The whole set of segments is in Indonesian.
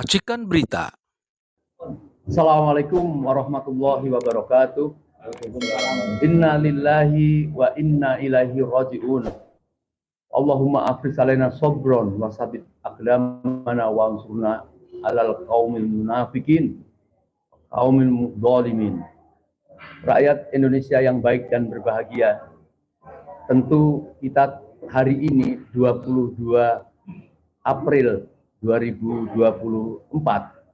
Racikan Berita. Assalamualaikum warahmatullahi wabarakatuh. Inna lillahi wa inna ilaihi raji'un. Allahumma afris alaina sabron wa sabit aqdamana wa ansurna alal qaumil munafikin qaumil mudhalimin. Rakyat Indonesia yang baik dan berbahagia, tentu kita hari ini 22 April 2024,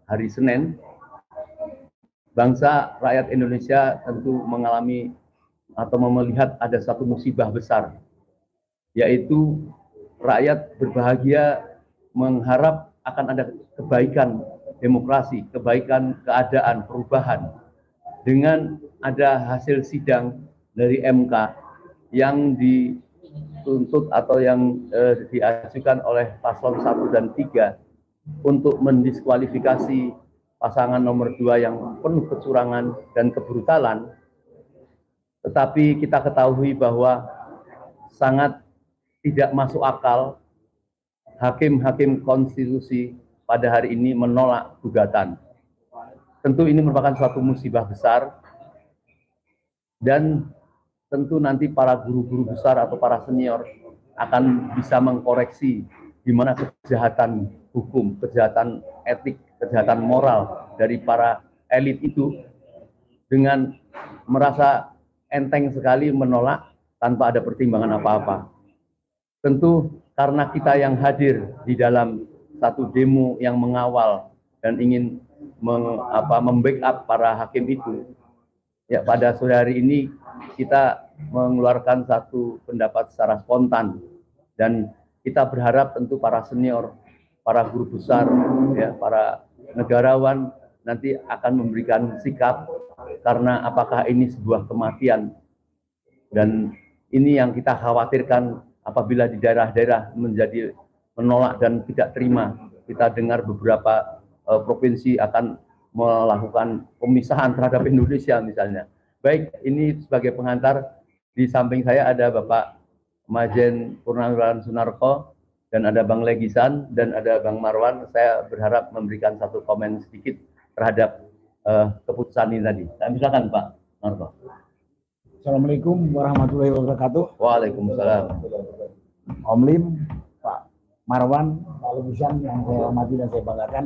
hari Senin, bangsa rakyat Indonesia tentu mengalami atau melihat ada satu musibah besar, yaitu rakyat berbahagia mengharap akan ada kebaikan demokrasi, kebaikan keadaan, perubahan. Dengan ada hasil sidang dari MK yang dituntut atau yang diajukan oleh paslon 1 dan 3 untuk mendiskualifikasi pasangan nomor 2 yang penuh kecurangan dan kebrutalan. Tetapi kita ketahui bahwa sangat tidak masuk akal hakim-hakim konstitusi pada hari ini menolak gugatan. Tentu ini merupakan suatu musibah besar, dan tentu nanti para guru-guru besar atau para senior akan bisa mengkoreksi di mana kejahatan hukum, kejahatan etik, kejahatan moral dari para elit itu dengan merasa enteng sekali menolak tanpa ada pertimbangan apa-apa. Tentu karena kita yang hadir di dalam satu demo yang mengawal dan ingin membackup para hakim itu, ya pada sore hari ini kita mengeluarkan satu pendapat secara spontan, dan kita berharap tentu para senior, para guru besar, ya para negarawan nanti akan memberikan sikap, karena apakah ini sebuah kematian, dan ini yang kita khawatirkan apabila di daerah-daerah menjadi menolak dan tidak terima. Kita dengar beberapa provinsi akan melakukan pemisahan terhadap Indonesia misalnya. Baik, ini sebagai pengantar, di samping saya ada Bapak Majen Purnawirawan Sunarko, dan ada Bang Legisan, dan ada Bang Marwan. Saya berharap memberikan satu komen sedikit terhadap keputusan ini tadi. Silakan Pak Marko. Assalamualaikum warahmatullahi wabarakatuh. Waalaikumsalam. Om Lim, Pak Marwan, Pak Legisan yang saya hormati dan saya banggakan.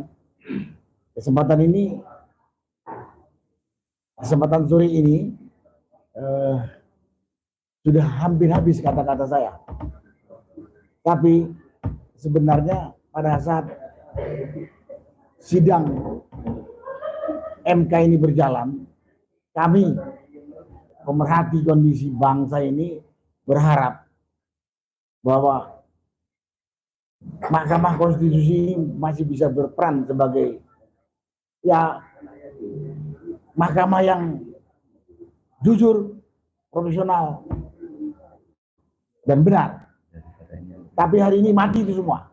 Kesempatan sore ini sudah hampir habis kata-kata saya. Tapi sebenarnya pada saat sidang MK ini berjalan, kami pemerhati kondisi bangsa ini berharap bahwa Mahkamah Konstitusi masih bisa berperan sebagai mahkamah yang jujur, profesional, dan benar. Tapi hari ini mati itu semua.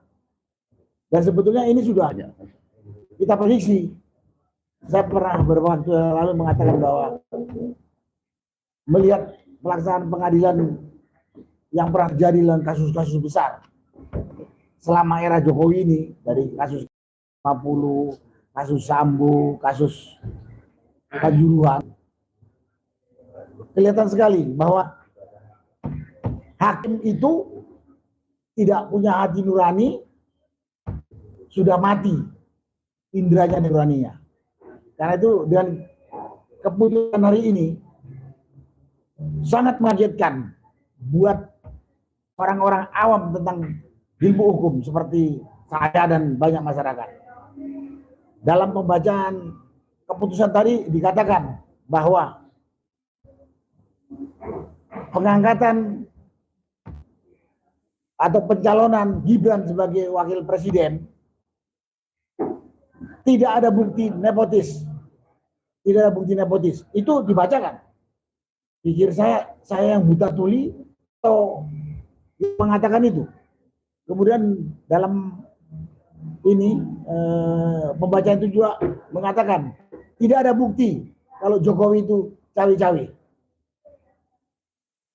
Dan sebetulnya ini sudah kita prediksi. Saya pernah beberapa waktu lalu mengatakan bahwa melihat pelaksanaan pengadilan yang pernah terjadi dalam kasus-kasus besar selama era Jokowi ini, dari kasus 50, kasus Sambo, kasus Kanjuruhan, kelihatan sekali bahwa hakim itu tidak punya hati nurani, sudah mati indranya nuraninya. Karena itu dengan keputusan hari ini sangat mengagetkan buat orang-orang awam tentang ilmu hukum seperti saya dan banyak masyarakat. Dalam pembacaan keputusan tadi dikatakan bahwa pengangkatan atau pencalonan Gibran sebagai wakil presiden tidak ada bukti nepotis. Tidak ada bukti nepotis. Itu dibacakan. Pikir saya yang buta tuli atau mengatakan itu. Kemudian dalam ini pembacaan itu juga mengatakan tidak ada bukti kalau Jokowi itu cawe-cawe.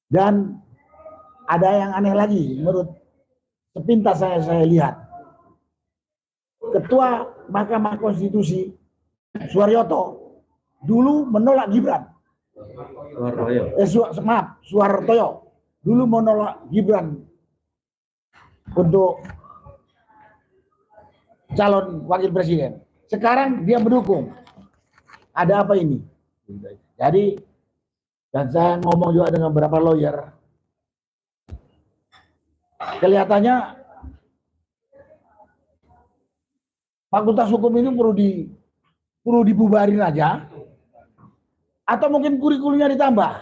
Dan ada yang aneh lagi menurut sepintas saya lihat. Ketua Mahkamah Konstitusi Suharyoto dulu menolak Gibran. Suhartoyo dulu menolak Gibran untuk calon wakil presiden. Sekarang dia mendukung. Ada apa ini? Jadi, dan saya ngomong juga dengan beberapa lawyer, kelihatannya fakultas hukum ini perlu dibubarin aja, atau mungkin kurikulumnya ditambah.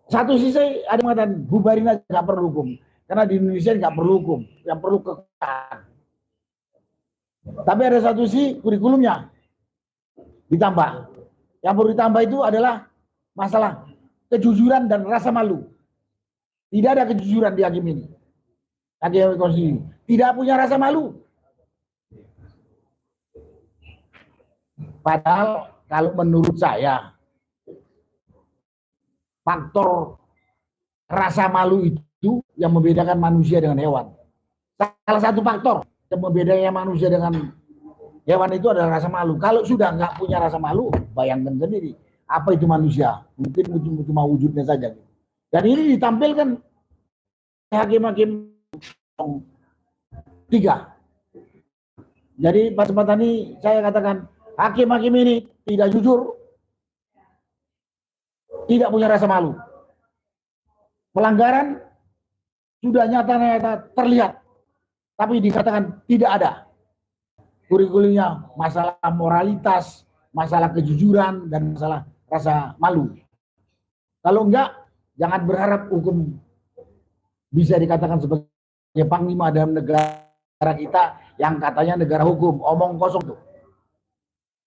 Satu sisi ada yang mengatakan bubarin aja, nggak perlu hukum, karena di Indonesia nggak perlu hukum, yang perlu kekuasaan. Tapi ada satu sisi kurikulumnya ditambah. Yang perlu ditambah itu adalah masalah kejujuran dan rasa malu. Tidak ada kejujuran di hakim ini. Hakim konstitusi tidak punya rasa malu. Padahal kalau menurut saya faktor rasa malu itu yang membedakan manusia dengan hewan. Salah satu faktor yang membedakan manusia dengan hewan itu adalah rasa malu. Kalau sudah nggak punya rasa malu, bayangkan sendiri apa itu manusia. Mungkin cuma wujudnya saja. Dan ini ditampilkan hakim-hakim 3. Jadi pada kesempatan ini saya katakan hakim-hakim ini tidak jujur, tidak punya rasa malu. Pelanggaran sudah nyata-nyata terlihat, tapi dikatakan tidak ada. Kurikulumnya masalah moralitas, masalah kejujuran, dan masalah rasa malu. Kalau enggak, jangan berharap hukum bisa dikatakan sebagai panglima dalam negara kita yang katanya negara hukum, omong kosong tuh.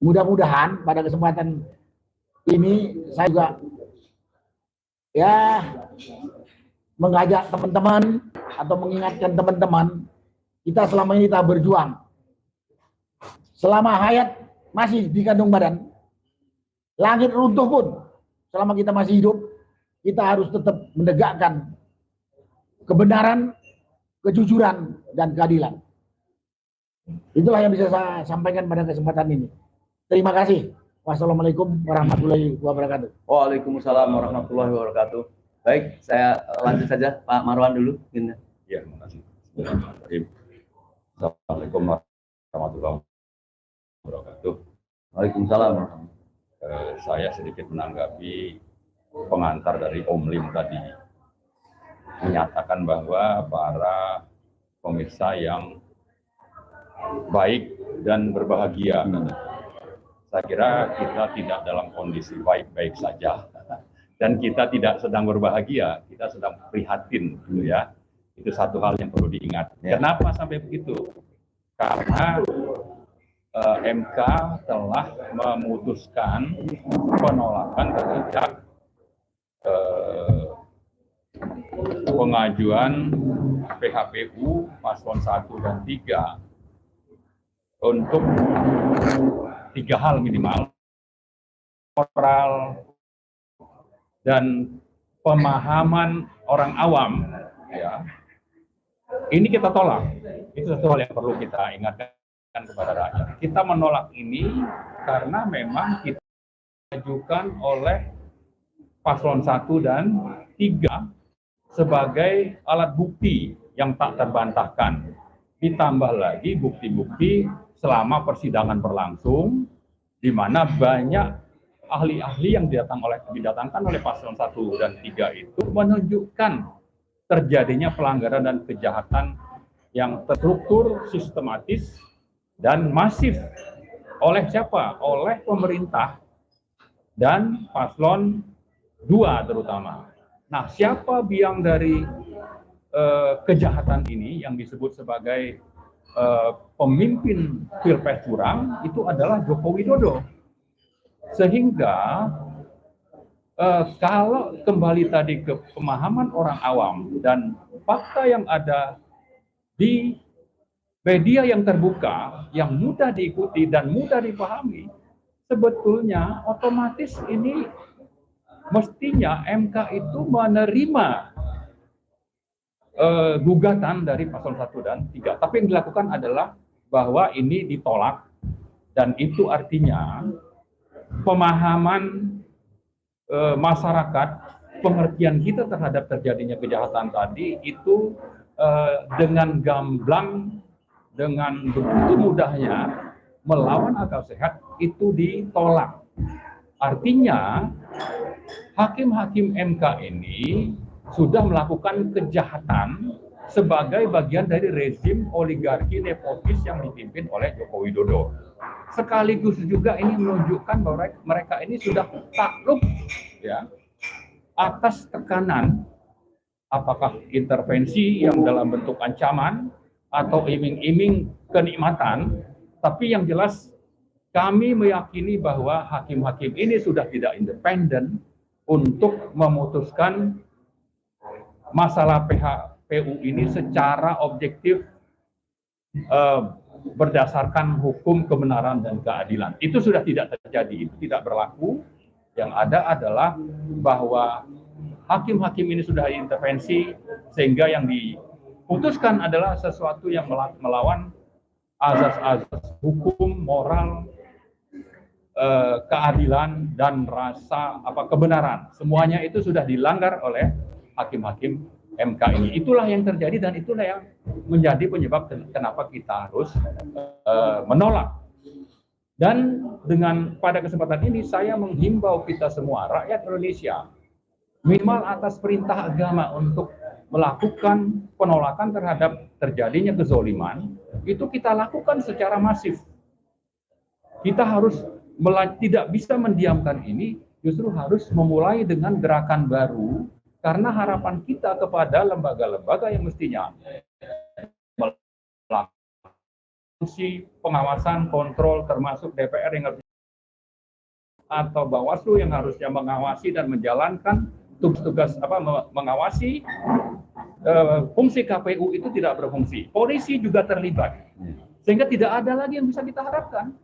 Mudah-mudahan pada kesempatan ini saya juga ya mengajak teman-teman atau mengingatkan teman-teman, kita selama ini tak berjuang. Selama hayat masih di kandung badan, langit runtuh pun, selama kita masih hidup, kita harus tetap menegakkan kebenaran, kejujuran, dan keadilan. Itulah yang bisa saya sampaikan pada kesempatan ini. Terima kasih. Wassalamualaikum warahmatullahi wabarakatuh. Waalaikumsalam warahmatullahi wabarakatuh. Baik, saya lanjut saja Pak Marwan dulu. Ya, terima kasih. Assalamualaikum warahmatullahi wabarakatuh. Waalaikumsalam. Saya sedikit menanggapi pengantar dari Om Lim tadi, menyatakan bahwa para pemirsa yang baik dan berbahagia. Saya kira kita tidak dalam kondisi baik-baik saja, dan kita tidak sedang berbahagia, kita sedang prihatin, gitu ya. Itu satu hal yang perlu diingat. Ya. Kenapa sampai begitu? Karena MK telah memutuskan penolakan terhadap pengajuan PHPU paslon 1 dan 3 untuk 3 hal minimal: moral dan pemahaman orang awam, ya. Ini kita tolak. Itu satu hal yang perlu kita ingatkan kepada rakyat. Kita menolak ini karena memang kita diajukan oleh paslon 1 dan 3 sebagai alat bukti yang tak terbantahkan. Ditambah lagi bukti-bukti selama persidangan berlangsung, di mana banyak ahli-ahli yang didatangkan oleh paslon 1 dan 3 itu menunjukkan terjadinya pelanggaran dan kejahatan yang terstruktur, sistematis, dan masif. Oleh siapa? Oleh pemerintah dan paslon 2 terutama. Nah, siapa biang dari kejahatan ini yang disebut sebagai pemimpin pilpres curang? Itu adalah Joko Widodo. Sehingga kalau kembali tadi ke pemahaman orang awam dan fakta yang ada di media yang terbuka, yang mudah diikuti dan mudah dipahami, sebetulnya otomatis ini mestinya MK itu menerima gugatan dari paslon 1 dan 3. Tapi yang dilakukan adalah bahwa ini ditolak, dan itu artinya pemahaman masyarakat, pengertian kita terhadap terjadinya kejahatan tadi itu dengan gamblang, dengan begitu mudahnya melawan akal sehat itu ditolak. Artinya hakim-hakim MK ini sudah melakukan kejahatan sebagai bagian dari rezim oligarki nepotis yang dipimpin oleh Joko Widodo. Sekaligus juga ini menunjukkan bahwa mereka ini sudah takluk ya atas tekanan, apakah intervensi yang dalam bentuk ancaman atau iming-iming kenikmatan, tapi yang jelas kami meyakini bahwa hakim-hakim ini sudah tidak independen untuk memutuskan masalah PHPU ini secara objektif berdasarkan hukum, kebenaran, dan keadilan. Itu sudah tidak terjadi, itu tidak berlaku. Yang ada adalah bahwa hakim-hakim ini sudah intervensi, sehingga yang diputuskan adalah sesuatu yang melawan azas-azas hukum, moral, keadilan, dan rasa kebenaran. Semuanya itu sudah dilanggar oleh hakim-hakim MK ini. Itulah yang terjadi, dan itulah yang menjadi penyebab kenapa kita harus menolak. Dan dengan pada kesempatan ini saya menghimbau kita semua, rakyat Indonesia, minimal atas perintah agama untuk melakukan penolakan terhadap terjadinya kezoliman, itu kita lakukan secara masif. Kita harus tidak bisa mendiamkan ini, justru harus memulai dengan gerakan baru, karena harapan kita kepada lembaga-lembaga yang mestinya melakukan fungsi pengawasan, kontrol, termasuk DPR yang harus, atau Bawaslu yang harusnya mengawasi dan menjalankan tugas-tugas mengawasi, fungsi KPU itu tidak berfungsi. Polisi juga terlibat, sehingga tidak ada lagi yang bisa kita harapkan.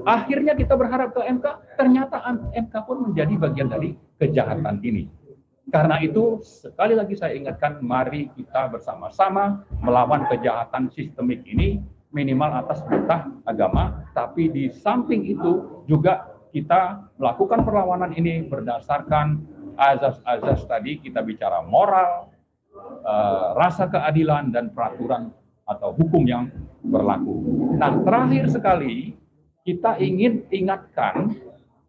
Akhirnya kita berharap ke MK, ternyata MK pun menjadi bagian dari kejahatan ini. Karena itu, sekali lagi saya ingatkan, mari kita bersama-sama melawan kejahatan sistemik ini, minimal atas perintah agama, tapi di samping itu juga kita melakukan perlawanan ini berdasarkan azas-azas tadi. Kita bicara moral, rasa keadilan, dan peraturan atau hukum yang berlaku. Nah, terakhir sekali, kita ingin ingatkan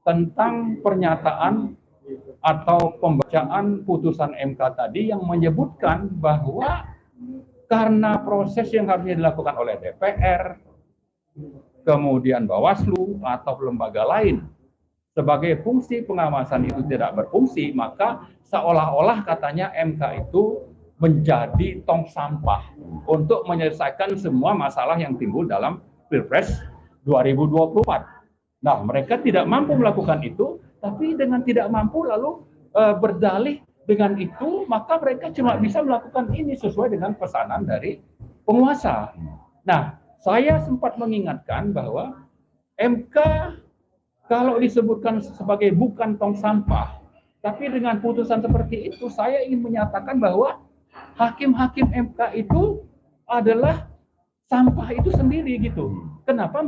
tentang pernyataan atau pembacaan putusan MK tadi yang menyebutkan bahwa karena proses yang harusnya dilakukan oleh DPR, kemudian Bawaslu atau lembaga lain sebagai fungsi pengawasan itu tidak berfungsi, maka seolah-olah katanya MK itu menjadi tong sampah untuk menyelesaikan semua masalah yang timbul dalam Pilpres 2024. Nah, mereka tidak mampu melakukan itu, tapi dengan tidak mampu lalu berdalih dengan itu, maka mereka cuma bisa melakukan ini sesuai dengan pesanan dari penguasa. Nah, saya sempat mengingatkan bahwa MK kalau disebutkan sebagai bukan tong sampah, tapi dengan putusan seperti itu, saya ingin menyatakan bahwa hakim-hakim MK itu adalah sampah itu sendiri gitu. Kenapa?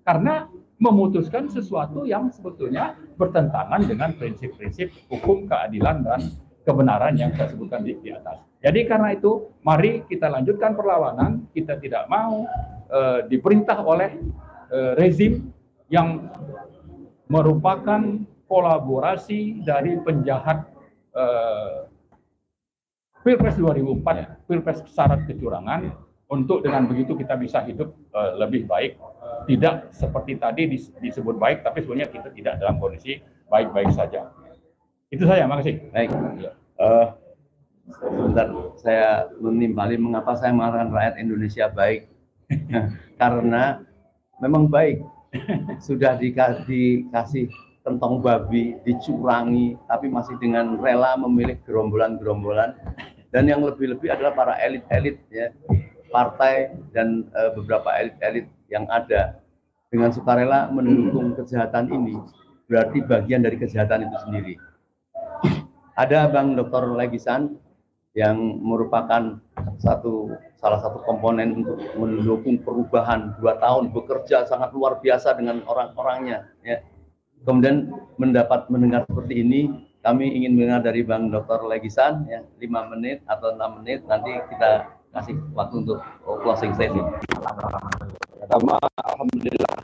Karena memutuskan sesuatu yang sebetulnya bertentangan dengan prinsip-prinsip hukum, keadilan, dan kebenaran yang saya sebutkan di atas. Jadi karena itu, mari kita lanjutkan perlawanan. Kita tidak mau diperintah oleh rezim yang merupakan kolaborasi dari penjahat Pilpres 2004, Pilpres syarat kecurangan, untuk dengan begitu kita bisa hidup lebih baik. Tidak seperti tadi disebut baik, tapi sebenarnya kita tidak dalam kondisi baik-baik saja. Itu saya, makasih. Baik. Sebentar, saya menimpali mengapa saya mengatakan rakyat Indonesia baik. Karena memang baik. Sudah dikasih kentong babi, dicurangi, tapi masih dengan rela memilih gerombolan-gerombolan. Dan yang lebih-lebih adalah para elit-elit, ya, partai dan beberapa elit-elit yang ada dengan sukarela mendukung kejahatan ini, berarti bagian dari kejahatan itu sendiri. Ada Bang Dr. Legisan yang merupakan salah satu komponen untuk mendukung perubahan 2 tahun bekerja sangat luar biasa dengan orang-orangnya, ya. Kemudian mendengar seperti ini, kami ingin mendengar dari Bang Dr. Legisan, ya, 5 menit atau 6 menit, nanti kita kasih waktu untuk closing statement. Pertama, alhamdulillah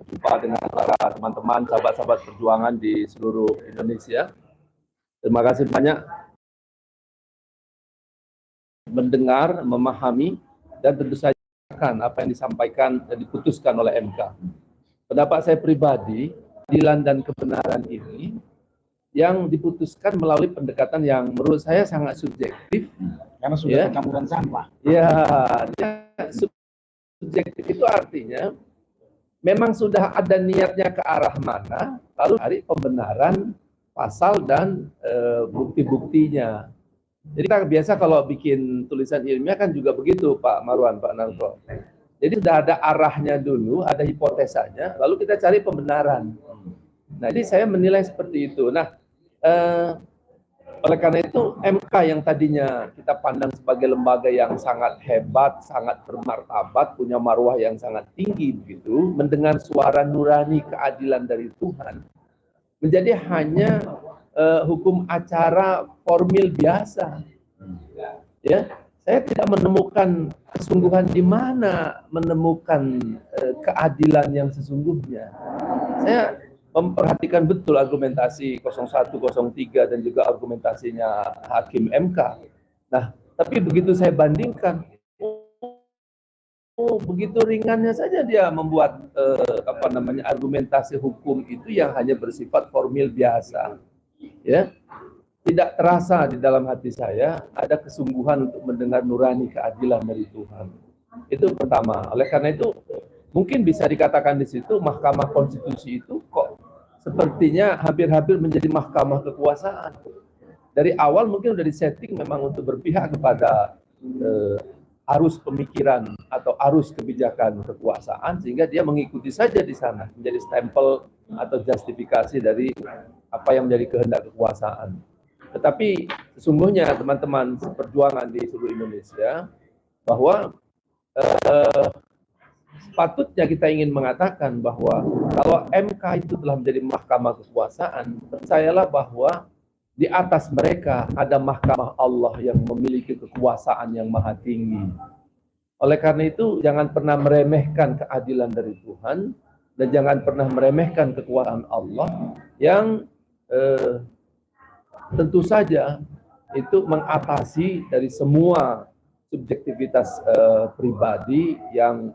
berjumpa dengan para teman-teman, sahabat-sahabat perjuangan di seluruh Indonesia. Terima kasih banyak mendengar, memahami, dan tentu saja apa yang disampaikan dan diputuskan oleh MK. Pendapat saya pribadi, keadilan dan kebenaran ini yang diputuskan melalui pendekatan yang menurut saya sangat subjektif. Karena sudah campuran sampah. Ya, subjektif itu artinya memang sudah ada niatnya ke arah mana, lalu cari pembenaran pasal dan bukti-buktinya. Jadi kita biasa kalau bikin tulisan ilmiah kan juga begitu, Pak Marwan, Pak Narto. Jadi sudah ada arahnya dulu, ada hipotesanya, lalu kita cari pembenaran. Nah, jadi saya menilai seperti itu. Nah, oleh karena itu MK yang tadinya kita pandang sebagai lembaga yang sangat hebat, sangat bermartabat, punya marwah yang sangat tinggi begitu, mendengar suara nurani keadilan dari Tuhan, menjadi hanya hukum acara formil biasa. Ya, saya tidak menemukan kesungguhan di mana menemukan keadilan yang sesungguhnya. Saya memperhatikan betul argumentasi 01, 03 dan juga argumentasinya Hakim MK. Nah, tapi begitu saya bandingkan, begitu ringannya saja dia membuat argumentasi hukum itu yang hanya bersifat formil biasa. Ya, tidak terasa di dalam hati saya ada kesungguhan untuk mendengar nurani keadilan dari Tuhan. Itu pertama. Oleh karena itu mungkin bisa dikatakan di situ Mahkamah Konstitusi itu kok sepertinya hampir-hampir menjadi mahkamah kekuasaan. Dari awal mungkin sudah disetting memang untuk berpihak kepada arus pemikiran atau arus kebijakan kekuasaan, sehingga dia mengikuti saja di sana, menjadi stempel atau justifikasi dari apa yang menjadi kehendak kekuasaan. Tetapi sesungguhnya teman-teman seperjuangan di seluruh Indonesia, bahwa sepatutnya kita ingin mengatakan bahwa kalau MK itu telah menjadi mahkamah kekuasaan, percayalah bahwa di atas mereka ada mahkamah Allah yang memiliki kekuasaan yang maha tinggi. Oleh karena itu, jangan pernah meremehkan keadilan dari Tuhan, dan jangan pernah meremehkan kekuasaan Allah yang tentu saja itu mengatasi dari semua subjektivitas pribadi yang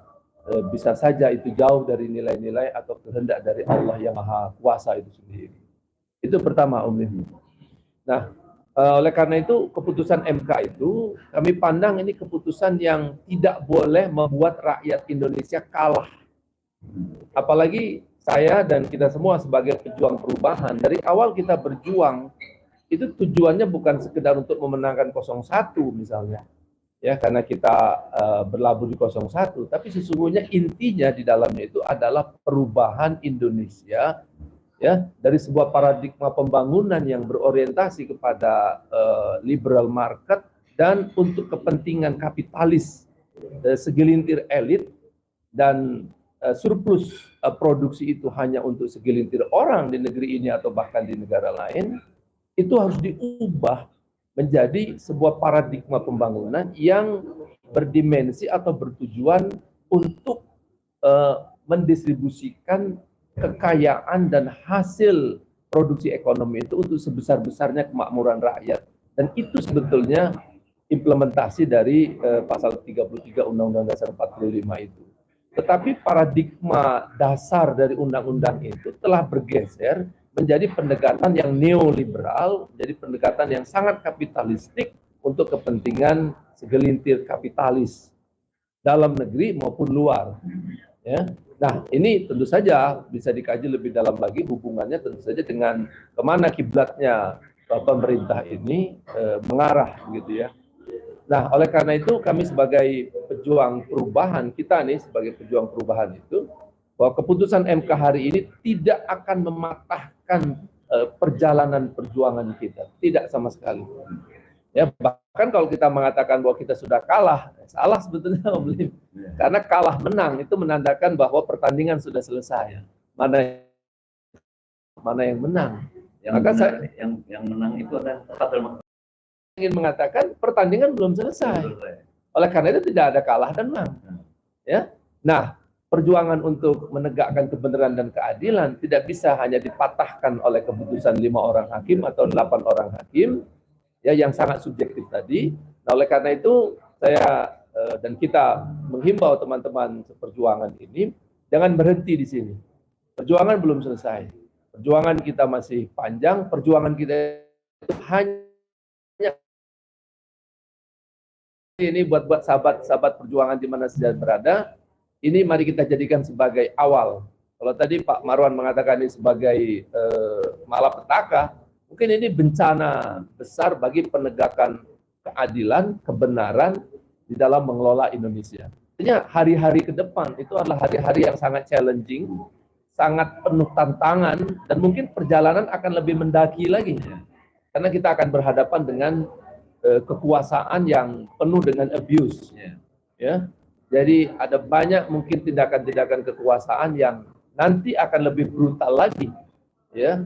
bisa saja itu jauh dari nilai-nilai atau kehendak dari Allah yang maha kuasa itu sendiri. Itu pertama, Om Lihmi. Nah, oleh karena itu keputusan MK itu kami pandang ini keputusan yang tidak boleh membuat rakyat Indonesia kalah. Apalagi saya dan kita semua sebagai pejuang perubahan, dari awal kita berjuang itu tujuannya bukan sekedar untuk memenangkan 01 misalnya, ya, karena kita berlabuh di 01, tapi sesungguhnya intinya di dalamnya itu adalah perubahan Indonesia, ya, dari sebuah paradigma pembangunan yang berorientasi kepada liberal market dan untuk kepentingan kapitalis segelintir elit, dan surplus produksi itu hanya untuk segelintir orang di negeri ini atau bahkan di negara lain. Itu harus diubah menjadi sebuah paradigma pembangunan yang berdimensi atau bertujuan untuk mendistribusikan kekayaan dan hasil produksi ekonomi itu untuk sebesar-besarnya kemakmuran rakyat. Dan itu sebetulnya implementasi dari pasal 33 Undang-Undang Dasar 45 itu. Tetapi paradigma dasar dari undang-undang itu telah bergeser menjadi pendekatan yang neoliberal, menjadi pendekatan yang sangat kapitalistik untuk kepentingan segelintir kapitalis dalam negeri maupun luar. Ya. Nah, ini tentu saja bisa dikaji lebih dalam lagi, hubungannya tentu saja dengan kemana kiblatnya pemerintah ini mengarah, gitu ya. Nah, oleh karena itu kami sebagai pejuang perubahan, kita nih sebagai pejuang perubahan itu, bahwa keputusan MK hari ini tidak akan mematahkan perjalanan perjuangan kita, tidak sama sekali. Ya, bahkan kalau kita mengatakan bahwa kita sudah kalah, salah sebetulnya Om Lim. Karena kalah menang itu menandakan bahwa pertandingan sudah selesai. Mana yang menang? Yang menang itu adalah tepat dalam ingin mengatakan pertandingan belum selesai. Oleh karena itu tidak ada kalah dan menang. Ya. Nah, perjuangan untuk menegakkan kebenaran dan keadilan tidak bisa hanya dipatahkan oleh keputusan 5 orang hakim atau 8 orang hakim, ya, yang sangat subjektif tadi. Nah, oleh karena itu saya dan kita menghimbau teman-teman seperjuangan ini jangan berhenti di sini. Perjuangan belum selesai. Perjuangan kita masih panjang. Perjuangan kita itu hanya ini buat sahabat-sahabat perjuangan di mana saja berada. Ini mari kita jadikan sebagai awal. Kalau tadi Pak Marwan mengatakan ini sebagai malapetaka, mungkin ini bencana besar bagi penegakan keadilan, kebenaran di dalam mengelola Indonesia. Artinya hari-hari ke depan itu adalah hari-hari yang sangat challenging, sangat penuh tantangan, dan mungkin perjalanan akan lebih mendaki lagi. Karena kita akan berhadapan dengan kekuasaan yang penuh dengan abuse. Ya. Jadi ada banyak mungkin tindakan-tindakan kekuasaan yang nanti akan lebih brutal lagi, ya,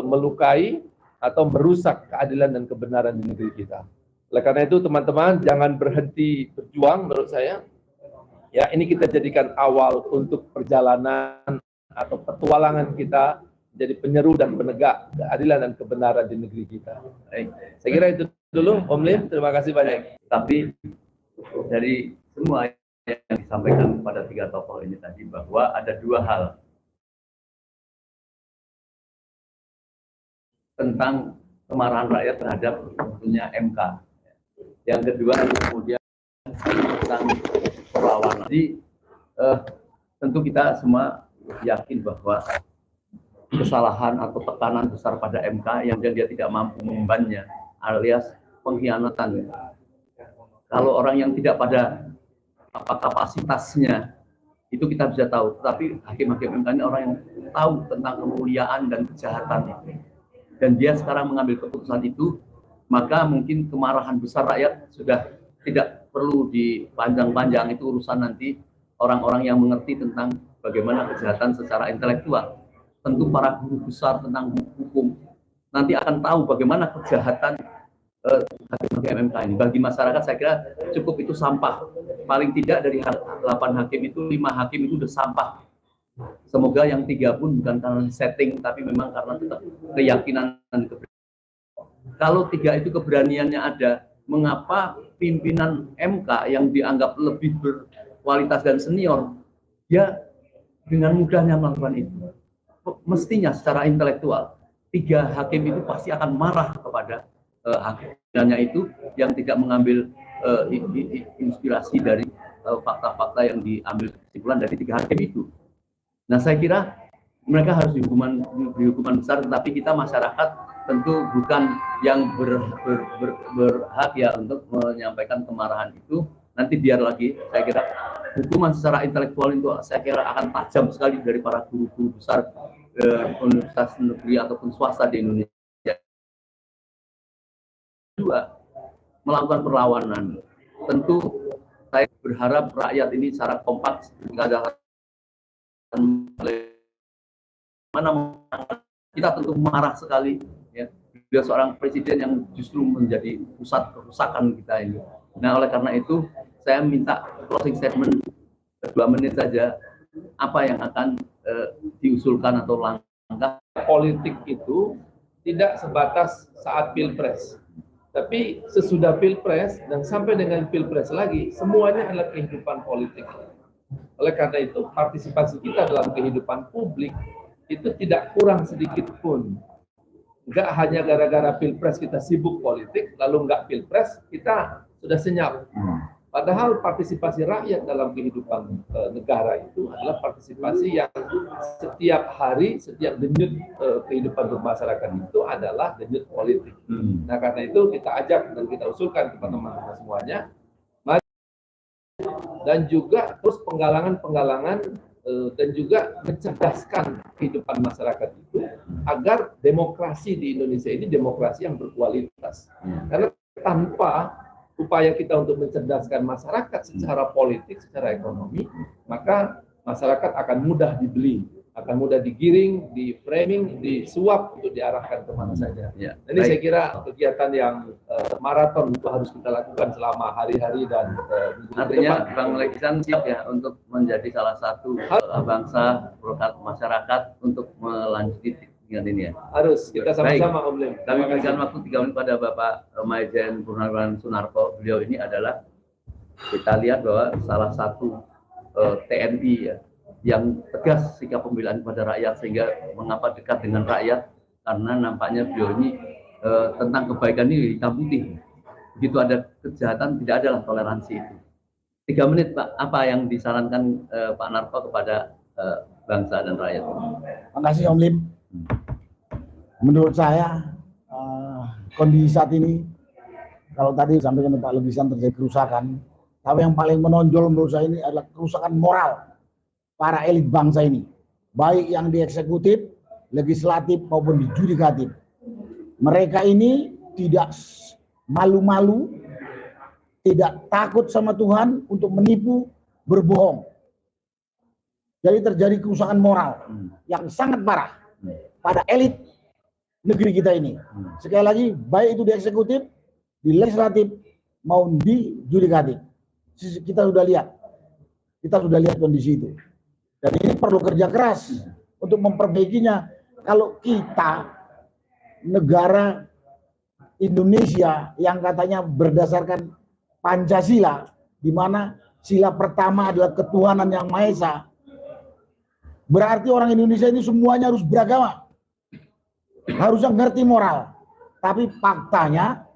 melukai atau merusak keadilan dan kebenaran di negeri kita. Oleh karena itu teman-teman jangan berhenti berjuang menurut saya. Ya, ini kita jadikan awal untuk perjalanan atau petualangan kita jadi penyeru dan penegak keadilan dan kebenaran di negeri kita. Baik. Saya kira itu dulu Om Lim, terima kasih banyak. Tapi dari semua yang disampaikan kepada 3 tokoh ini tadi bahwa ada 2 hal tentang kemarahan rakyat terhadap punya MK. Yang kedua kemudian tentang perlawanan. Jadi tentu kita semua yakin bahwa kesalahan atau tekanan besar pada MK yang dia tidak mampu membannya alias pengkhianatan. Kalau orang yang tidak pada kapasitasnya itu kita bisa tahu, tetapi hakim-hakim MK ini orang yang tahu tentang kemuliaan dan kejahatan itu, dan dia sekarang mengambil keputusan itu, maka mungkin kemarahan besar rakyat sudah tidak perlu dipanjang-panjang. Itu urusan nanti orang-orang yang mengerti tentang bagaimana kejahatan secara intelektual. Tentu para guru besar tentang hukum nanti akan tahu bagaimana kejahatan hakim MK ini. Bagi masyarakat saya kira cukup itu sampah. Paling tidak dari 8 hakim itu 5 hakim itu udah sampah. Semoga yang 3 pun bukan karena setting, tapi memang karena tetap keyakinan dan keberanian. Kalau 3 itu keberaniannya ada, mengapa pimpinan MK yang dianggap lebih berkualitas dan senior, dia dengan mudahnya melakukan itu? Mestinya secara intelektual 3 hakim itu pasti akan marah kepada hakimnya itu yang tidak mengambil inspirasi dari fakta-fakta yang diambil kesimpulan dari 3 hakim itu. Nah, saya kira mereka harus dihukuman besar, tetapi kita masyarakat tentu bukan yang berhak ya untuk menyampaikan kemarahan itu. Nanti biar lagi, saya kira hukuman secara intelektual itu saya kira akan tajam sekali dari para guru-guru besar universitas negeri ataupun swasta di Indonesia. Kedua, melakukan perlawanan. Tentu saya berharap rakyat ini secara kompak mana kita tentu marah sekali ya. Dia seorang presiden yang justru menjadi pusat kerusakan kita ini. Nah, oleh karena itu saya minta closing statement 2 menit saja, apa yang akan diusulkan atau langkah. Politik itu tidak sebatas saat pilpres, tapi sesudah pilpres dan sampai dengan pilpres lagi, semuanya adalah kehidupan politik. Oleh karena itu, partisipasi kita dalam kehidupan publik itu tidak kurang sedikit pun. Enggak hanya gara-gara pilpres kita sibuk politik, lalu enggak pilpres kita sudah senyap. Padahal partisipasi rakyat dalam kehidupan negara itu adalah partisipasi yang setiap hari, setiap denyut kehidupan bermasyarakat itu adalah denyut politik. Nah, karena itu kita ajak dan kita usulkan kepada teman-teman semuanya, mari dan juga terus penggalangan dan juga mencerdaskan kehidupan masyarakat itu agar demokrasi di Indonesia ini demokrasi yang berkualitas. Karena tanpa upaya kita untuk mencerdaskan masyarakat secara politik, secara ekonomi, maka masyarakat akan mudah dibeli, akan mudah digiring, di framing, disuap untuk diarahkan kemana saja. Ya, Ini saya kira kegiatan yang maraton itu harus kita lakukan selama hari-hari dan minggu artinya depan. Bang Legisan siap ya untuk menjadi salah satu bangsa perwakilan masyarakat untuk melanjuti dengan ini ya. Harus kita sama-sama Om Lim. Kami berikan waktu 3 menit pada Bapak Maijen Purnawirawan Sunarko. Beliau ini adalah, kita lihat bahwa salah satu TNI ya, yang tegas sikap pembelaan kepada rakyat, sehingga mengapa dekat dengan rakyat, karena nampaknya beliau ini tentang kebaikan ini hitam putih. Begitu ada kejahatan, tidak adalah toleransi itu. 3 menit Pak, apa yang disarankan Pak Narko kepada bangsa dan rakyat? Terima kasih Om Lim. Menurut saya kondisi saat ini, kalau tadi disampaikan Pak Legisan terjadi kerusakan, tapi yang paling menonjol menurut saya ini adalah kerusakan moral para elit bangsa ini, baik yang di eksekutif, legislatif maupun di judikatif. Mereka ini tidak malu-malu, tidak takut sama Tuhan untuk menipu, berbohong. Jadi terjadi kerusakan moral yang sangat parah pada elit negeri kita ini. Sekali lagi, baik itu di eksekutif, di legislatif, maupun di judikatif. Kita sudah lihat kondisi itu. Dan ini perlu kerja keras untuk memperbaikinya. Kalau kita, negara Indonesia yang katanya berdasarkan Pancasila, di mana sila pertama adalah ketuhanan yang Maha Esa, berarti orang Indonesia ini semuanya harus beragama, harusnya ngerti moral. Tapi faktanya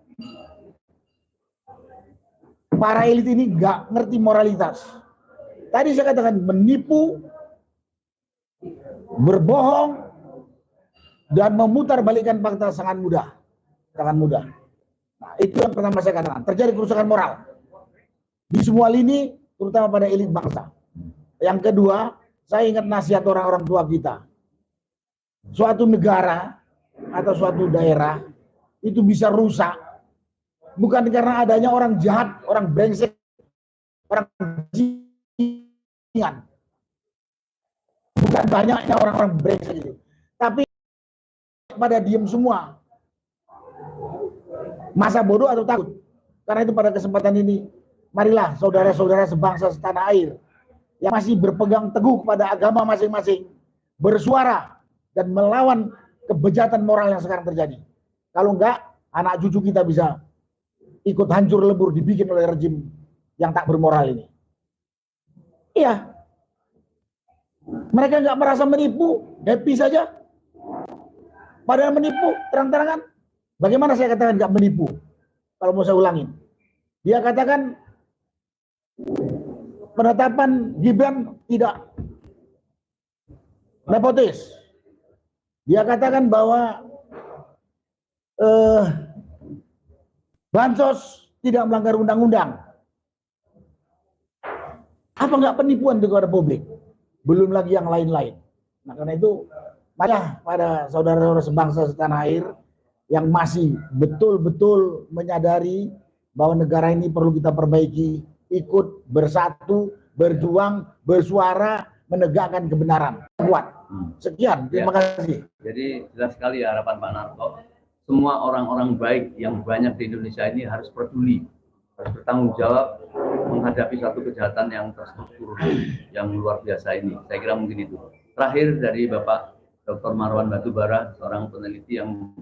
para elit ini nggak ngerti moralitas. Tadi saya katakan menipu, berbohong, dan memutarbalikkan fakta sangat mudah, sangat mudah. Nah, itu yang pertama saya katakan, terjadi kerusakan moral di semua lini, terutama pada elit bangsa. Yang kedua, saya ingat nasihat orang-orang tua kita. Suatu negara atau suatu daerah itu bisa rusak bukan karena adanya orang jahat, orang brengsek, orang bajingan. Bukan banyaknya orang-orang brengsek itu, tapi pada diem semua. Masa bodoh atau takut. Karena itu pada kesempatan ini, marilah saudara-saudara sebangsa setanah air yang masih berpegang teguh kepada agama masing-masing, bersuara dan melawan kebejatan moral yang sekarang terjadi. Kalau enggak, anak cucu kita bisa ikut hancur lebur dibikin oleh rejim yang tak bermoral ini. Iya, mereka nggak merasa menipu, happy saja. Padahal menipu terang-terangan. Bagaimana saya katakan nggak menipu? Kalau mau saya ulangin, dia katakan penetapan Gibran tidak nepotis. Dia katakan bahwa bansos tidak melanggar undang-undang. Apa nggak penipuan itu kepada publik? Belum lagi yang lain-lain. Nah, karena itu, marilah pada saudara-saudara sebangsa setanah air yang masih betul-betul menyadari bahwa negara ini perlu kita perbaiki, ikut bersatu, berjuang, bersuara, menegakkan kebenaran. Kuat. Sekian, terima kasih. Jadi jelas sekali harapan Pak Narko. Semua orang-orang baik yang banyak di Indonesia ini harus peduli, harus bertanggung jawab menghadapi satu kejahatan yang terstruktur, yang luar biasa ini. Saya kira mungkin itu. Terakhir dari Bapak Dr. Marwan Batubara, seorang peneliti yang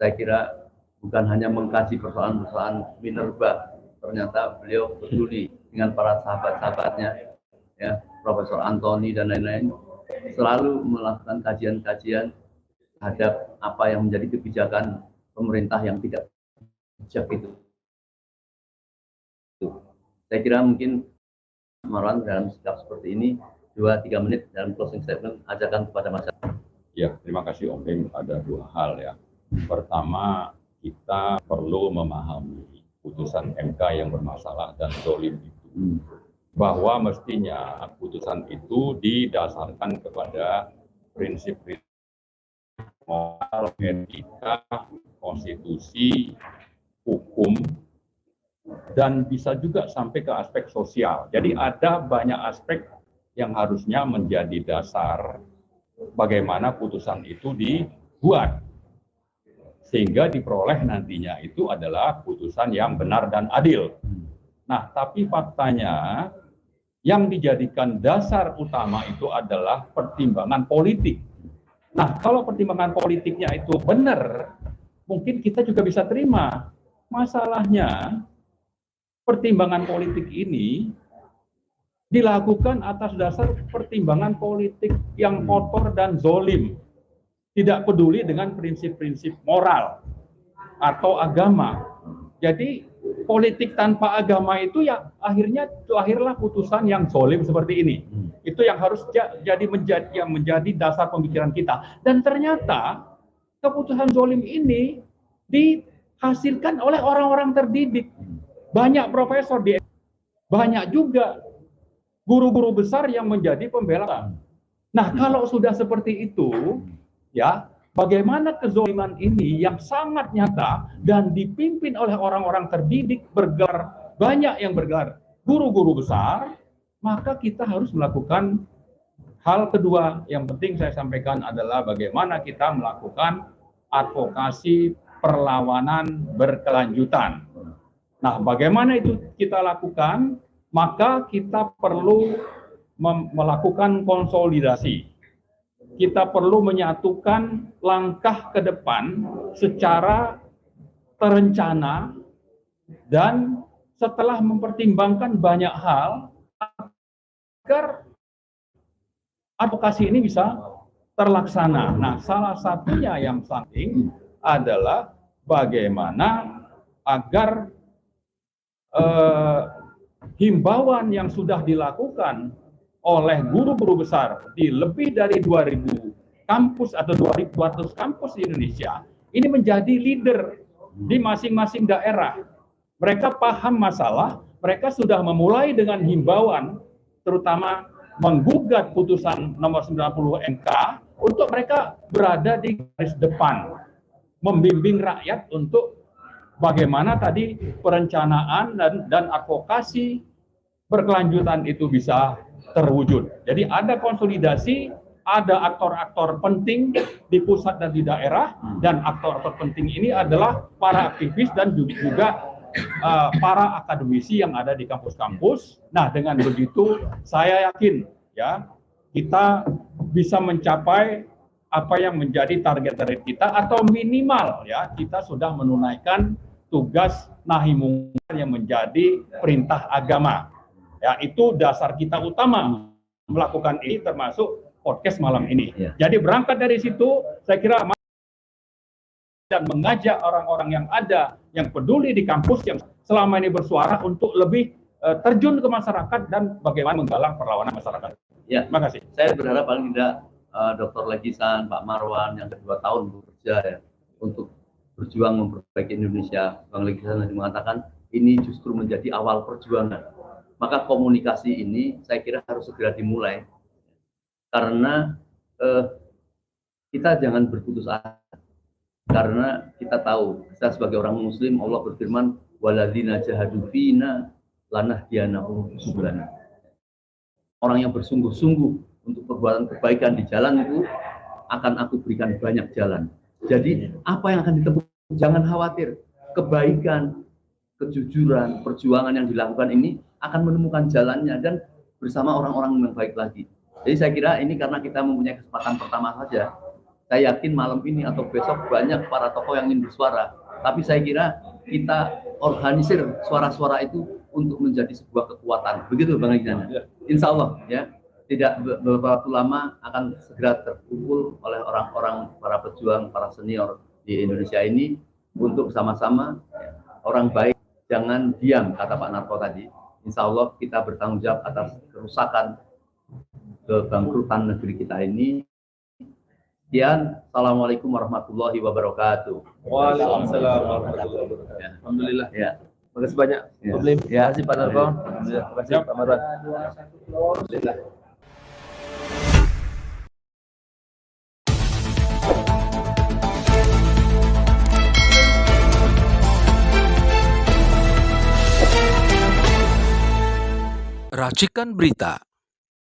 saya kira bukan hanya mengkaji persoalan-persoalan minerba, ternyata beliau peduli dengan para sahabat-sahabatnya, ya, Profesor Antoni dan lain-lain, selalu melakukan kajian-kajian terhadap apa yang menjadi kebijakan pemerintah yang tidak bijak itu. Saya kira mungkin Marwan dalam sikap seperti ini 2-3 menit dalam closing statement ajarkan kepada masyarakat. Ya, terima kasih Om Lim. Ada 2 hal ya. Pertama, kita perlu memahami putusan MK yang bermasalah dan zalim itu. Bahwa mestinya putusan itu didasarkan kepada prinsip-prinsip moral, etika, konstitusi, hukum, dan bisa juga sampai ke aspek sosial. Jadi ada banyak aspek yang harusnya menjadi dasar bagaimana putusan itu dibuat. Sehingga diperoleh nantinya itu adalah putusan yang benar dan adil. Nah, tapi faktanya yang dijadikan dasar utama itu adalah pertimbangan politik. Nah, kalau pertimbangan politiknya itu benar, mungkin kita juga bisa terima. Masalahnya, pertimbangan politik ini dilakukan atas dasar pertimbangan politik yang kotor dan zolim. Tidak peduli dengan prinsip-prinsip moral atau agama. Jadi politik tanpa agama itu ya akhirnya lahirlah putusan yang zolim seperti ini. Itu yang harus menjadi dasar pemikiran kita. Dan ternyata keputusan zolim ini dihasilkan oleh orang-orang terdidik. Banyak profesor, banyak juga guru-guru besar yang menjadi pembela. Nah, kalau sudah seperti itu, ya, bagaimana kezoliman ini yang sangat nyata dan dipimpin oleh orang-orang terdidik banyak yang bergelar guru-guru besar, maka kita harus melakukan hal kedua yang penting saya sampaikan adalah bagaimana kita melakukan advokasi perlawanan berkelanjutan. Nah, bagaimana itu kita lakukan? Maka kita perlu melakukan konsolidasi. Kita perlu menyatukan langkah ke depan secara terencana dan setelah mempertimbangkan banyak hal agar advokasi ini bisa terlaksana. Nah, salah satunya yang penting adalah bagaimana agar himbauan yang sudah dilakukan oleh guru-guru besar di lebih dari 2.000 kampus atau 2.200 kampus di Indonesia ini menjadi leader di masing-masing daerah. Mereka paham masalah, mereka sudah memulai dengan himbauan, terutama menggugat putusan nomor 90 MK untuk mereka berada di garis depan, membimbing rakyat untuk bagaimana tadi perencanaan dan advokasi berkelanjutan itu bisa terwujud. Jadi ada konsolidasi, ada aktor-aktor penting di pusat dan di daerah, dan aktor-aktor penting ini adalah para aktivis dan juga para akademisi yang ada di kampus-kampus. Nah, dengan begitu saya yakin ya kita bisa mencapai apa yang menjadi target kita, atau minimal ya kita sudah menunaikan tugas nahi mungkar yang menjadi perintah agama. Ya, itu dasar kita utama melakukan ini, termasuk podcast malam ini. Ya. Jadi berangkat dari situ, saya kira dan mengajak orang-orang yang ada, yang peduli di kampus, yang selama ini bersuara untuk lebih terjun ke masyarakat dan bagaimana menggalang perlawanan masyarakat. Ya, terima kasih. Saya berharap paling tidak Dr. Legisan, Pak Marwan yang kedua tahun bekerja ya untuk berjuang memperbaiki Indonesia. Bang Legisan tadi mengatakan ini justru menjadi awal perjuangan. Maka komunikasi ini saya kira harus segera dimulai, karena kita jangan berputus asa, karena kita tahu kita sebagai orang Muslim, Allah berfirman waladzina jahadu fina lanahdiyanahum subulana. Orang yang bersungguh-sungguh untuk perbuatan kebaikan di jalan itu akan aku berikan banyak jalan. Jadi apa yang akan ditempuh, jangan khawatir, kebaikan, kejujuran, perjuangan yang dilakukan ini akan menemukan jalannya dan bersama orang-orang yang baik lagi. Jadi saya kira ini karena kita mempunyai kesempatan pertama saja. Saya yakin malam ini atau besok banyak para tokoh yang ingin bersuara. Tapi saya kira kita organisir suara-suara itu untuk menjadi sebuah kekuatan. Begitu Bang Legisan. Insya Allah ya, tidak beberapa waktu lama akan segera terkumpul oleh orang-orang, para pejuang, para senior di Indonesia ini untuk sama-sama orang baik. Jangan diam, kata Pak Narko tadi. Insya Allah kita bertanggung jawab atas kerusakan, kebangkrutan negeri kita ini. Sekian, Assalamualaikum warahmatullahi wabarakatuh. Waalaikumsalam warahmatullahi wabarakatuh. Alhamdulillah. Ya. Terima kasih banyak. Ya. Terima kasih Pak Narko. Terima kasih Pak Marwan. Alhamdulillah. Racikan Berita